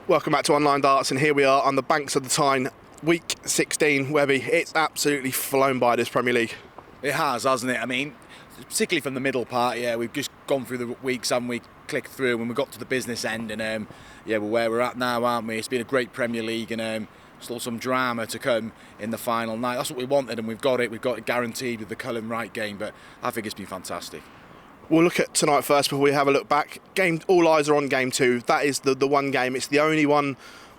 Welcome back to Online Darts, and here we are on the banks of the Tyne, week 16. Webby, it's absolutely flown by, this Premier League. It has, hasn't it? I mean, particularly from the middle part, we've just gone through the weeks and we clicked through and we got to the business end, and we're where we're at now, aren't we? It's been a great Premier League, and still some drama to come in the final night. That's what we wanted, and we've got it. We've got it guaranteed with the Cullen Wright game, but I think it's been fantastic. We'll look at tonight first before we have a look back. All eyes are on game 2. That is the one game. It's the only one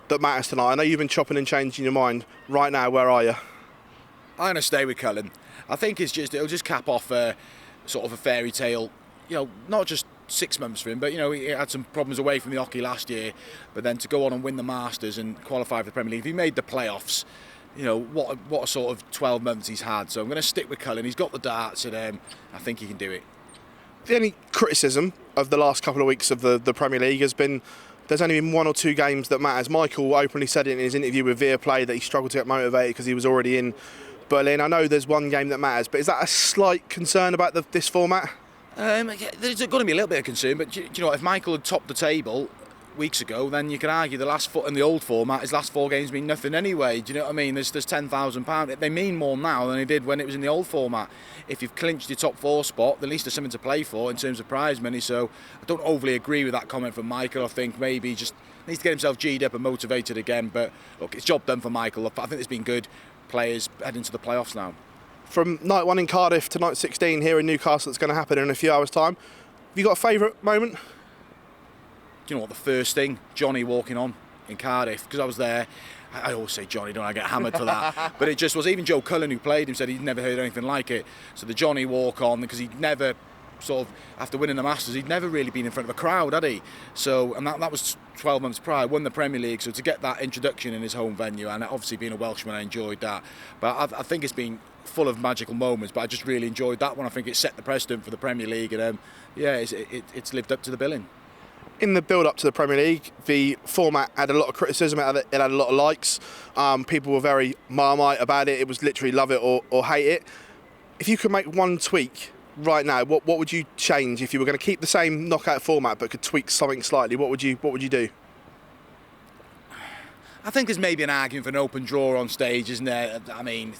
that matters tonight. I know you've been chopping and changing your mind. Right now, where are you? I'm going to stay with Cullen. I think it'll just cap off sort of a fairy tale, not just 6 months for him, but he had some problems away from the hockey last year, but then to go on and win the Masters and qualify for the Premier League, if he made the playoffs, what a sort of 12 months he's had. So I'm going to stick with Cullen. He's got the darts, and I think he can do it. The only criticism of the last couple of weeks of the Premier League has been there's only been 1 or 2 games that matters. Michael openly said it in his interview with Viaplay that he struggled to get motivated because he was already in Berlin. I know there's one game that matters, but is that a slight concern about this format? There's going to be a little bit of concern, but do you know what? If Michael had topped the table weeks ago, then you can argue the last foot in the old format, his last 4 games mean nothing anyway. Do you know what I mean? There's £10,000. They mean more now than they did when it was in the old format. If you've clinched your top 4 spot, at least there's something to play for in terms of prize money. So I don't overly agree with that comment from Michael. I think maybe he just needs to get himself G'd up and motivated again. But look, it's job done for Michael. I think it's been good. Players heading to the playoffs now. From night 1 in Cardiff to night 16 here in Newcastle, it's going to happen in a few hours' time. Have you got a favourite moment? Do you know what, the first thing, Johnny walking on in Cardiff, because I was there. I always say Johnny, don't I get hammered for that? But it just was, even Joe Cullen, who played him, said he'd never heard anything like it. So the Johnny walk on, because he'd never sort of, after winning the Masters, he'd never really been in front of a crowd, had he? So, and that was 12 months prior, won the Premier League, so to get that introduction in his home venue, and obviously being a Welshman, I enjoyed that. But I think it's been full of magical moments, but I just really enjoyed that one. I think it set the precedent for the Premier League, and it's lived up to the billing. In the build-up to the Premier League, the format had a lot of criticism, it had a lot of likes. People were very Marmite about it. It was literally love it or hate it. If you could make one tweak right now, what would you change? If you were going to keep the same knockout format but could tweak something slightly, what would you do? I think there's maybe an argument for an open draw on stage, isn't there? I mean,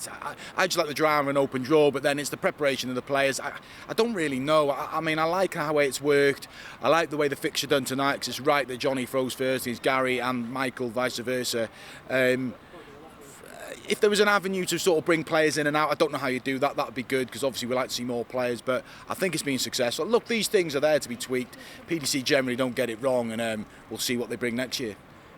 I just like the drama of an open draw, but then it's the preparation of the players. I don't really know. I mean, I like how it's worked. I like the way the fixture done tonight, because it's right that Johnny throws first, it's Gary and Michael, vice versa. If there was an avenue to sort of bring players in and out, I don't know how you do that. That would be good, because obviously we like to see more players, but I think it's been successful. Look, these things are there to be tweaked. PDC generally don't get it wrong, and we'll see what they bring next year.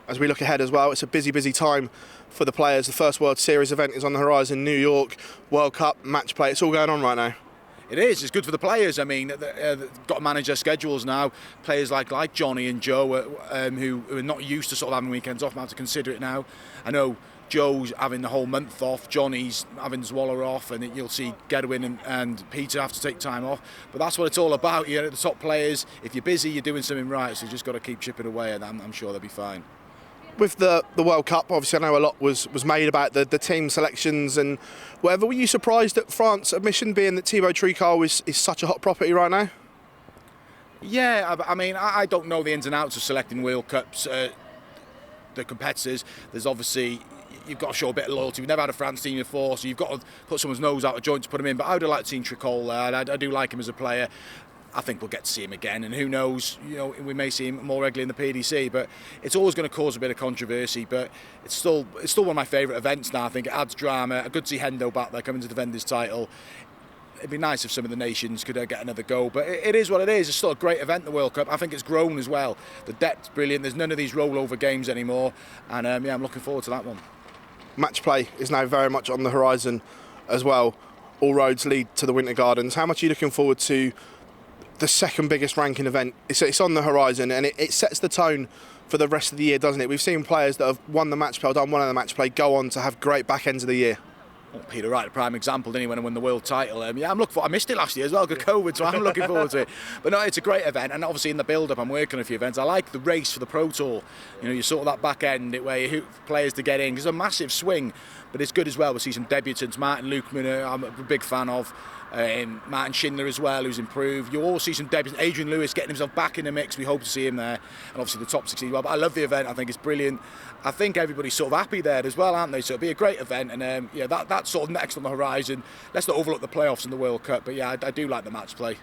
As we look ahead as well, it's a busy time for the players. The first World Series event is on the horizon, New York, World Cup, match play. It's all going on right now. It is. It's good for the players. I mean, they've got to manage their schedules now. Players like Johnny and Joe, who are not used to sort of having weekends off, have to consider it now. I know Joe's having the whole month off, Johnny's having Zwaller off, and you'll see Gedwin and Peter have to take time off. But that's what it's all about. The top players, if you're busy, you're doing something right, so you've just got to keep chipping away, and I'm sure they'll be fine. With the World Cup, obviously I know a lot was made about the team selections and whatever. Were you surprised at France's admission, being that Thibaut Tricot is such a hot property right now? Yeah, I mean, I don't know the ins and outs of selecting World Cups, the competitors. There's obviously, you've got to show a bit of loyalty. We've never had a France team before, so you've got to put someone's nose out of joint to put him in. But I would have liked to see Tricot there. I do like him as a player. I think we'll get to see him again, and who knows, we may see him more regularly in the PDC, but it's always going to cause a bit of controversy. But it's still one of my favourite events now. I think it adds drama. Good to see Hendo back there coming to defend his title. It'd be nice if some of the nations could get another go, but it is what it is. It's still a great event, the World Cup. I think it's grown as well. The depth's brilliant. There's none of these rollover games anymore, and I'm looking forward to that one. Match play is now very much on the horizon as well. All roads lead to the Winter Gardens. How much are you looking forward to the second biggest ranking event? It's on the horizon, and it sets the tone for the rest of the year, doesn't it? We've seen players that have won the match play, or done one of the match play, go on to have great back ends of the year. Well, Peter Wright, a prime example, didn't he, when he won the world title? Yeah, I'm looking for. I missed it last year as well, because COVID, so I'm looking forward to it. But no, it's a great event, and obviously in the build-up, I'm working on a few events. I like the race for the Pro Tour. You know, you sort of that back end where you hoop for players to get in. It's a massive swing, but it's good as well. We see some debutants. Martin Lukeman, I'm a big fan of. Martin Schindler as well, who's improved. You all see some debutants. Adrian Lewis getting himself back in the mix. We hope to see him there, and obviously the top 16 well. But I love the event. I think it's brilliant. I think everybody's sort of happy there as well, aren't they? So it'll be a great event, and yeah, that's sort of next on the horizon. Let's not overlook the playoffs and the World Cup, but yeah, I do like the match play.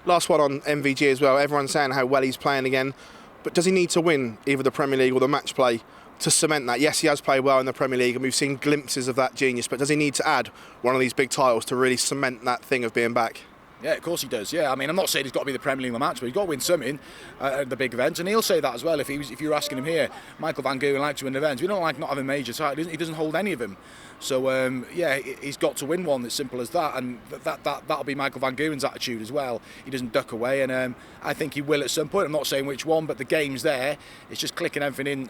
Last one on MVG as well. Everyone's saying how well he's playing again, but does he need to win either the Premier League or the match play to cement that? Yes, he has played well in the Premier League, and we've seen glimpses of that genius, but does he need to add one of these big titles to really cement that thing of being back? Yeah, of course he does. Yeah, I mean, I'm not saying he's got to be the Premier League match, but he's got to win something at the big events, and he'll say that as well. If you were asking him here, Michael Van Gerwen likes to win events. We don't like not having major titles. He doesn't hold any of them. So yeah, he's got to win one. It's simple as that, and that'll be Michael Van Gerwen's attitude as well. He doesn't duck away, and I think he will at some point. I'm not saying which one, but the game's there. It's just clicking everything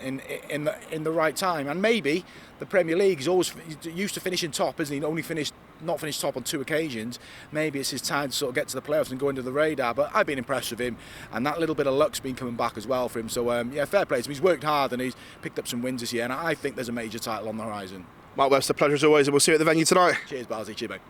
in the right time, and maybe the Premier League is always used to finishing top, isn't he? Not finished top on 2 occasions. Maybe it's his time to sort of get to the playoffs and go into the radar. But I've been impressed with him, and that little bit of luck's been coming back as well for him. So yeah, fair play to him. He's worked hard and he's picked up some wins this year, and I think there's a major title on the horizon. Mark Webster, pleasure as always, and we'll see you at the venue tonight. Cheers, Barzi. Cheers, mate.